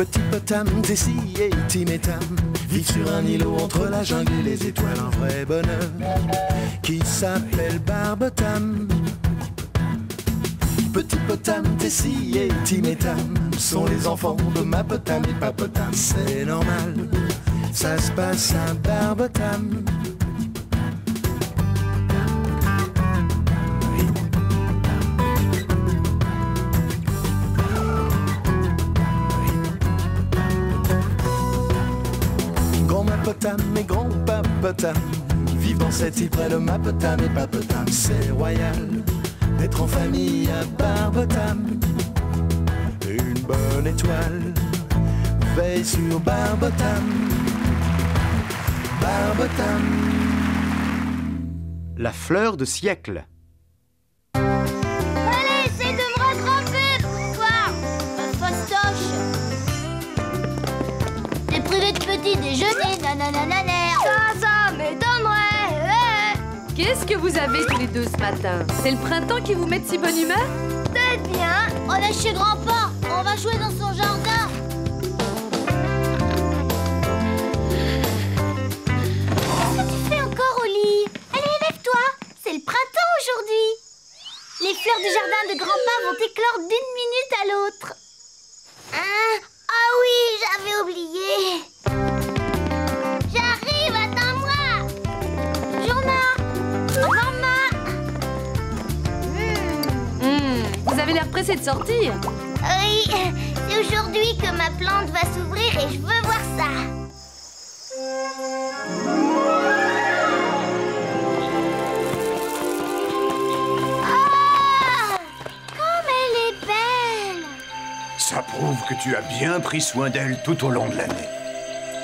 Petit potam, Tessie et Tim et Tam vivent sur un îlot entre la jungle et les étoiles. Un vrai bonheur qui s'appelle Barbotam. Petit potam, Tessie et Tim et Tam sont les enfants de Mapotam et Papotam. C'est normal, ça se passe à Barbotam. Mapotam et grand Papotam vivent dans cette île près de Mapotam et Papotam. C'est royal d'être en famille à Barbotam. Une bonne étoile veille sur Barbotam. Barbotam. La fleur de siècle. Allez, essaie de me rattraper, toi, fastoche. T'es privé de petit déjeuner, nananananer. Ça m'étonnerait. Qu'est-ce que vous avez tous les deux ce matin? C'est le printemps qui vous met de si bonne humeur? Peut-être bien. On est chez grand-père. On va jouer dans son jardin. Qu'est-ce que tu fais encore au lit? Allez, lève-toi. C'est le printemps aujourd'hui. Les fleurs du jardin de grand-père vont éclore d'une minute à l'autre. Hein? Ah oui, j'avais oublié. J'arrive, attends-moi. Maman. Vous avez l'air pressé de sortir. Oui, c'est aujourd'hui que ma plante va s'ouvrir et je veux voir ça. Ah! Comme elle est belle! Ça prouve que tu as bien pris soin d'elle tout au long de l'année.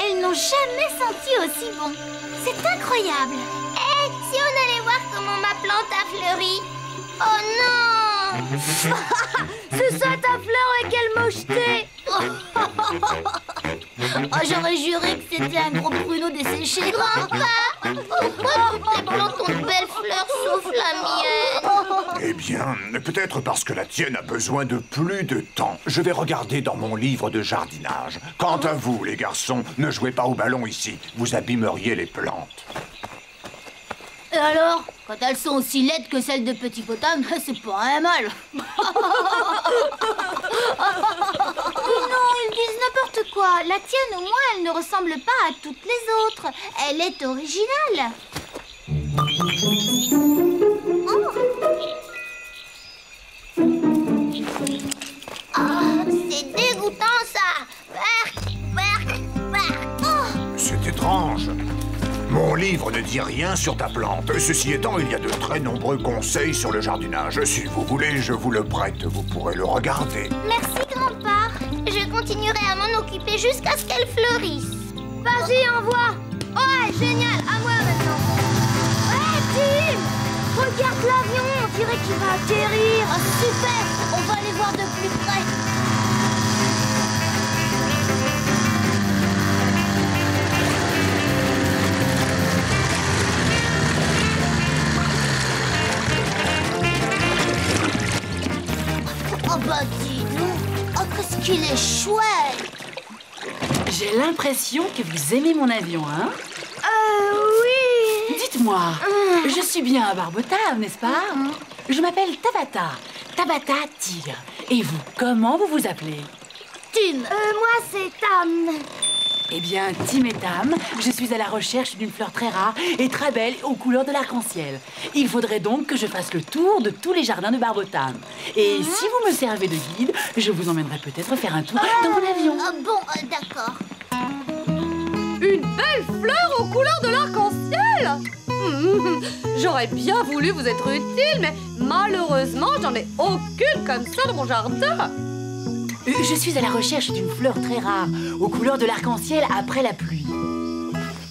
Elles n'ont jamais senti aussi bon. C'est incroyable. Hé, si on allait voir comment ma plante a fleuri. Oh non! C'est ça ta fleur, quelle mocheté! Oh, j'aurais juré que c'était un gros pruneau desséché, grand-père. Toutes les plantes ont de belles fleurs, sauf la mienne. Eh bien, peut-être parce que la tienne a besoin de plus de temps. Je vais regarder dans mon livre de jardinage. Quant à vous, les garçons, ne jouez pas au ballon ici. Vous abîmeriez les plantes. Et alors, quand elles sont aussi laides que celles de Petit Potam, c'est pas un mal. Non, ils disent n'importe quoi. La tienne, au moins, elle ne ressemble pas à toutes les autres. Elle est originale. Oh, c'est dégoûtant, ça. C'est étrange. Mon livre ne dit rien sur ta plante. Ceci étant, il y a de très nombreux conseils sur le jardinage. Si vous voulez, je vous le prête. Vous pourrez le regarder. Merci, grand-père. Je continuerai à m'en occuper jusqu'à ce qu'elle fleurisse. Vas-y, envoie. Ouais, génial, à moi maintenant. Ouais, Tim, regarde l'avion, on dirait qu'il va atterrir. Oh, super. On va aller voir de plus près. Oh bah dis donc. Oh, qu'est-ce qu'il est chouette. J'ai l'impression que vous aimez mon avion, hein? Oui. Dites-moi, je suis bien à Barbotam, n'est-ce pas? Je m'appelle Tabata, Tabata Tigre. Et vous, comment vous vous appelez? Tim. Moi, c'est Tam. Eh bien, Tim et Tam, je suis à la recherche d'une fleur très rare et très belle aux couleurs de l'arc-en-ciel. Il faudrait donc que je fasse le tour de tous les jardins de Barbotam. Et si vous me servez de guide, je vous emmènerai peut-être faire un tour dans mon avion. Bon, d'accord. Une belle fleur aux couleurs de l'arc-en-ciel. J'aurais bien voulu vous être utile, mais malheureusement, j'en ai aucune comme ça dans mon jardin. Je suis à la recherche d'une fleur très rare, aux couleurs de l'arc-en-ciel après la pluie.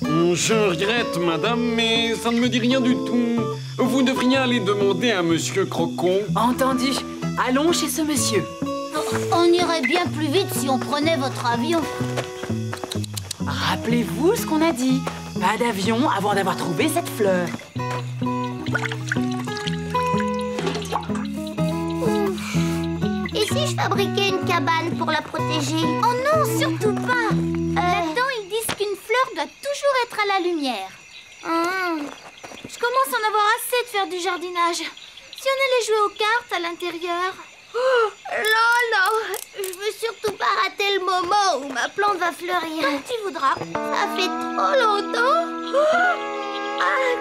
Je regrette, madame, mais ça ne me dit rien du tout. Vous devriez aller demander à monsieur Crocon. Entendu. Allons chez ce monsieur. On irait bien plus vite si on prenait votre avion. Rappelez-vous ce qu'on a dit. Pas d'avion avant d'avoir trouvé cette fleur. Et si je fabriquais une cabane pour la protéger. Oh non, surtout pas. Là-dedans, ils disent qu'une fleur doit toujours être à la lumière. Je commence à en avoir assez de faire du jardinage. Si on allait jouer aux cartes à l'intérieur... Oh, non, je veux surtout pas rater le moment où ma plante va fleurir. Quand tu voudras. Ça fait trop longtemps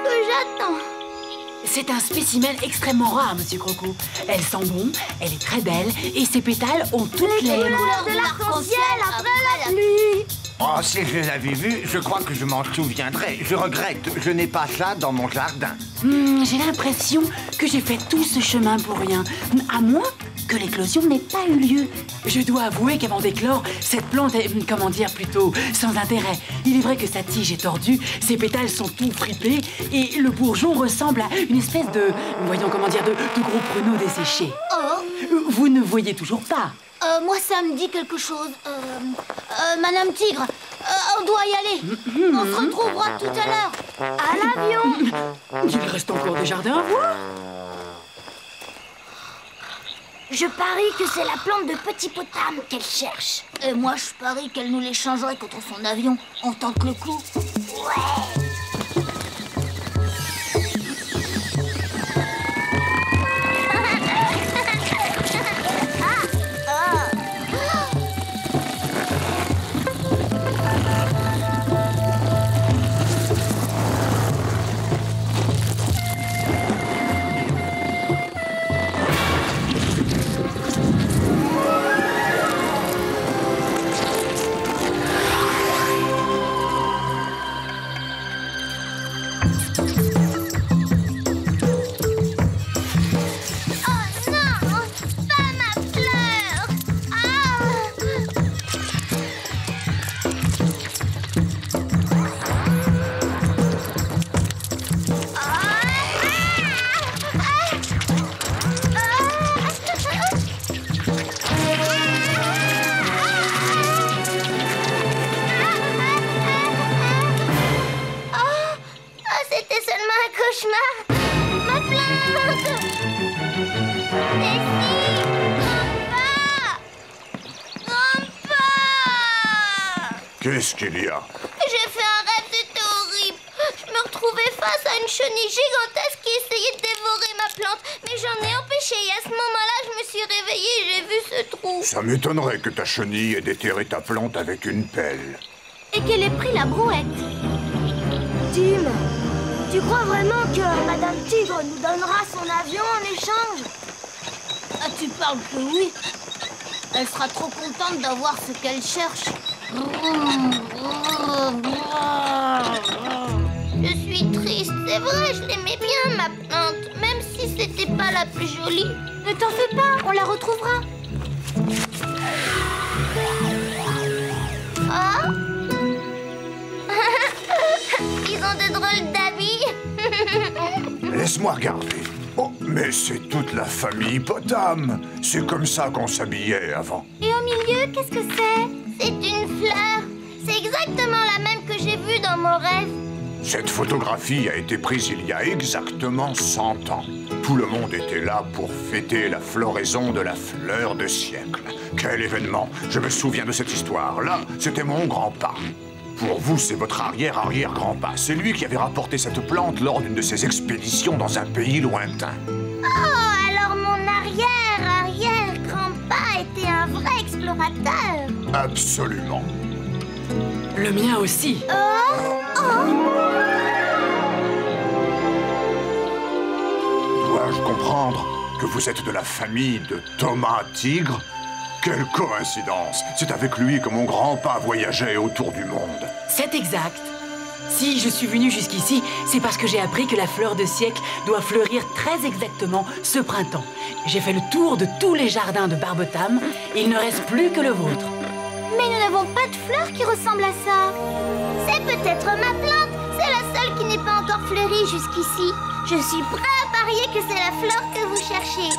que j'attends. C'est un spécimen extrêmement rare, Monsieur Croco. Elle sent bon, elle est très belle et ses pétales ont toutes les couleurs de l'arc-en-ciel après la pluie. Oh, si je l'avais vu, je crois que je m'en souviendrai. Je regrette, je n'ai pas ça dans mon jardin. J'ai l'impression que j'ai fait tout ce chemin pour rien. À moins que l'éclosion n'ait pas eu lieu. Je dois avouer qu'avant d'éclore, cette plante est, comment dire, plutôt sans intérêt. Il est vrai que sa tige est tordue, ses pétales sont tout fripés et le bourgeon ressemble à une espèce de, voyons comment dire, de gros pruneaux desséchés. Vous ne voyez toujours pas? Moi, ça me dit quelque chose. Madame Tigre, on doit y aller. On se retrouvera tout à l'heure. À l'avion. Il reste encore des jardins à voir. Je parie que c'est la plante de Petit Potam qu'elle cherche. Et moi, je parie qu'elle nous l'échangerait contre son avion. On tente le coup. Ouais. Qu'est-ce qu'il y a? J'ai fait un rêve, c'était horrible. Je me retrouvais face à une chenille gigantesque qui essayait de dévorer ma plante. Mais j'en ai empêché et à ce moment-là, je me suis réveillée et j'ai vu ce trou. Ça m'étonnerait que ta chenille ait déterré ta plante avec une pelle. Et qu'elle ait pris la brouette. Tim, tu crois vraiment que Madame Tigre nous donnera son avion en échange? Ah, tu parles que oui. Elle sera trop contente d'avoir ce qu'elle cherche. Je suis triste, c'est vrai, je l'aimais bien ma plante, même si c'était pas la plus jolie. Ne t'en fais pas, on la retrouvera. Oh. Ils ont de drôles d'habits. Laisse-moi regarder. Oh, mais c'est toute la famille Potam. C'est comme ça qu'on s'habillait avant. Et au milieu, qu'est-ce que c'est? C'est une fleur. C'est exactement la même que j'ai vue dans mon rêve. Cette photographie a été prise il y a exactement 100 ans. Tout le monde était là pour fêter la floraison de la fleur de siècle. Quel événement! Je me souviens de cette histoire. Là, c'était mon grand-pa. Pour vous, c'est votre arrière-arrière-grand-pa. C'est lui qui avait rapporté cette plante lors d'une de ses expéditions dans un pays lointain. Oh, alors mon arrière-arrière-grand-pa était un vrai explorateur. Absolument. Le mien aussi. Dois-je comprendre que vous êtes de la famille de Thomas Tigre? Quelle coïncidence! C'est avec lui que mon grand-pa voyageait autour du monde. C'est exact. Si je suis venue jusqu'ici, c'est parce que j'ai appris que la fleur de siècle doit fleurir très exactement ce printemps. J'ai fait le tour de tous les jardins de Barbotam et il ne reste plus que le vôtre. Mais nous n'avons pas de fleurs qui ressemblent à ça. C'est peut-être ma plante. C'est la seule qui n'est pas encore fleurie jusqu'ici. Je suis prêt à parier que c'est la fleur que vous cherchez.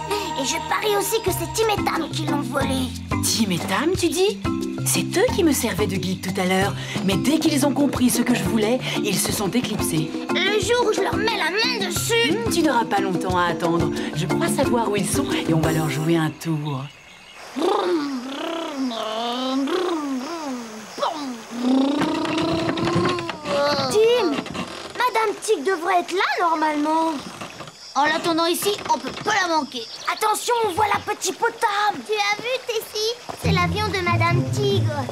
Et je parie aussi que c'est Tim et Tam qui l'ont volée. Tim et Tam, tu dis? C'est eux qui me servaient de guide tout à l'heure. Mais dès qu'ils ont compris ce que je voulais, ils se sont éclipsés. Le jour où je leur mets la main dessus... Tu n'auras pas longtemps à attendre. Je crois savoir où ils sont et on va leur jouer un tour. Tim, Madame Tig devrait être là normalement. En l'attendant ici, on peut pas la manquer. Attention, on voit la petite potame. Tu as vu, Tessie? C'est l'avion de Madame Tigre.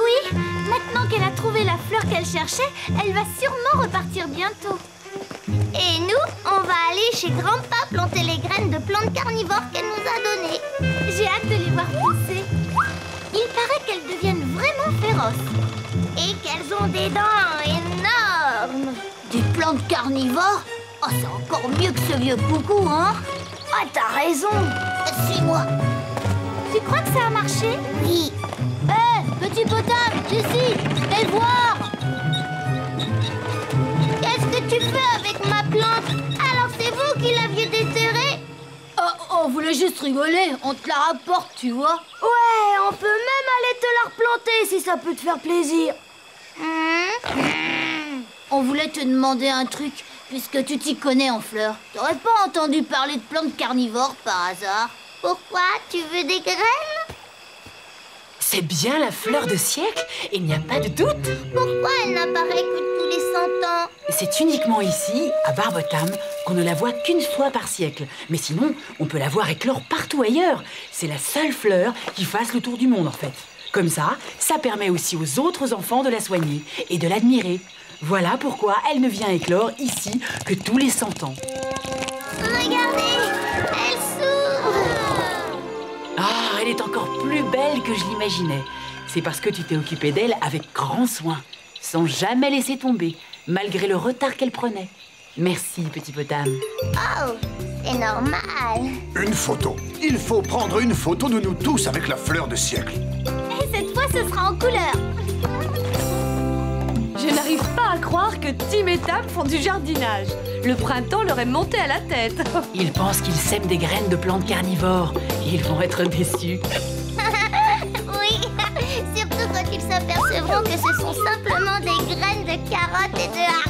Oui, maintenant qu'elle a trouvé la fleur qu'elle cherchait, elle va sûrement repartir bientôt. Et nous, on va aller chez Grandpa planter les graines de plantes carnivores qu'elle nous a données. J'ai hâte de les voir pousser. Il paraît qu'elles deviennent vraiment féroces. Et qu'elles ont des dents énormes. Des plantes carnivores? Oh, c'est encore mieux que ce vieux coucou, hein? Ah, t'as raison. Suis-moi. Tu crois que ça a marché? Oui. Hé, petit potame, Jessie, viens voir. Qu'est-ce que tu fais avec ma plante? Alors c'est vous qui l'aviez déterrée? Oh, on voulait juste rigoler, on te la rapporte, tu vois. Ouais, on peut même aller te la replanter si ça peut te faire plaisir. On voulait te demander un truc, puisque tu t'y connais en fleurs. T'aurais pas entendu parler de plantes carnivores par hasard? Pourquoi? Tu veux des graines? C'est bien la fleur de siècle, il n'y a pas de doute. Pourquoi elle n'apparaît que tous les 100 ans? C'est uniquement ici, à Barbotam, qu'on ne la voit qu'une fois par siècle. Mais sinon, on peut la voir éclore partout ailleurs. C'est la seule fleur qui fasse le tour du monde, en fait. Comme ça permet aussi aux autres enfants de la soigner et de l'admirer. Voilà pourquoi elle ne vient éclore ici que tous les 100 ans. Regardez, elle s'ouvre. Ah, elle est encore plus belle que je l'imaginais. C'est parce que tu t'es occupée d'elle avec grand soin, sans jamais laisser tomber, malgré le retard qu'elle prenait. Merci, petit potame. Oh, c'est normal. Une photo. Il faut prendre une photo de nous tous avec la fleur de siècle. Et cette fois, ce sera en couleur. Je n'arrive pas à croire que Tim et Tam font du jardinage. Le printemps leur est monté à la tête. Ils pensent qu'ils sèment des graines de plantes carnivores. Ils vont être déçus. Oui, surtout quand ils s'apercevront que ce sont simplement des graines de carottes et de